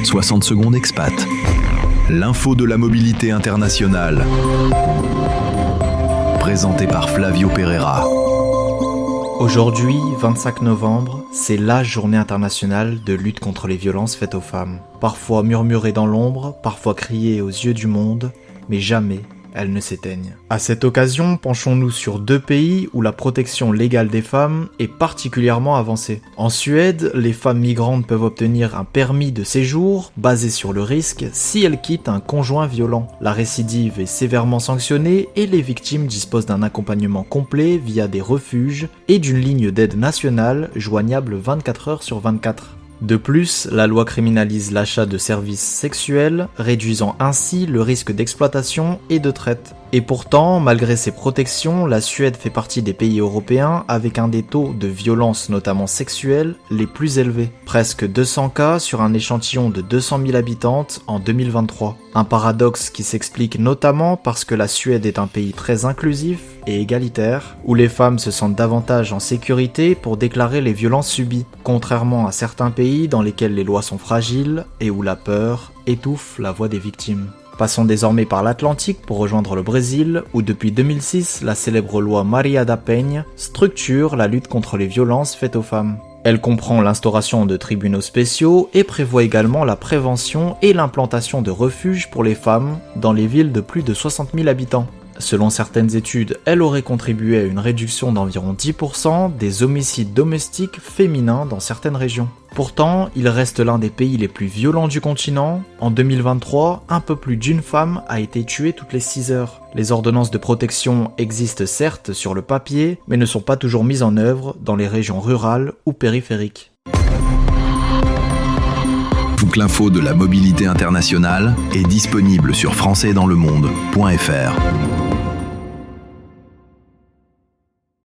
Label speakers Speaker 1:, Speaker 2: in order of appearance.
Speaker 1: 60 secondes expat. L'info de la mobilité internationale. Présenté par Flavio Pereira.
Speaker 2: Aujourd'hui, 25 novembre, c'est la journée internationale de lutte contre les violences faites aux femmes. Parfois murmurées dans l'ombre, parfois criées aux yeux du monde, mais jamais elles ne s'éteignent. À cette occasion, penchons-nous sur deux pays où la protection légale des femmes est particulièrement avancée. En Suède, les femmes migrantes peuvent obtenir un permis de séjour basé sur le risque si elles quittent un conjoint violent. La récidive est sévèrement sanctionnée et les victimes disposent d'un accompagnement complet via des refuges et d'une ligne d'aide nationale joignable 24 heures sur 24. De plus, la loi criminalise l'achat de services sexuels, réduisant ainsi le risque d'exploitation et de traite. Et pourtant, malgré ces protections, la Suède fait partie des pays européens avec un des taux de violence, notamment sexuelle, les plus élevés. Presque 200 cas sur un échantillon de 200 000 habitantes en 2023. Un paradoxe qui s'explique notamment parce que la Suède est un pays très inclusif et égalitaire, où les femmes se sentent davantage en sécurité pour déclarer les violences subies, contrairement à certains pays dans lesquels les lois sont fragiles et où la peur étouffe la voix des victimes. Passons désormais par l'Atlantique pour rejoindre le Brésil, où depuis 2006, la célèbre loi Maria da Penha structure la lutte contre les violences faites aux femmes. Elle comprend l'instauration de tribunaux spéciaux et prévoit également la prévention et l'implantation de refuges pour les femmes dans les villes de plus de 60 000 habitants. Selon certaines études, elle aurait contribué à une réduction d'environ 10% des homicides domestiques féminins dans certaines régions. Pourtant, il reste l'un des pays les plus violents du continent. En 2023, un peu plus d'une femme a été tuée toutes les 6 heures. Les ordonnances de protection existent certes sur le papier, mais ne sont pas toujours mises en œuvre dans les régions rurales ou périphériques.
Speaker 1: Toute l'info de la mobilité internationale est disponible sur françaisdanslemonde.fr.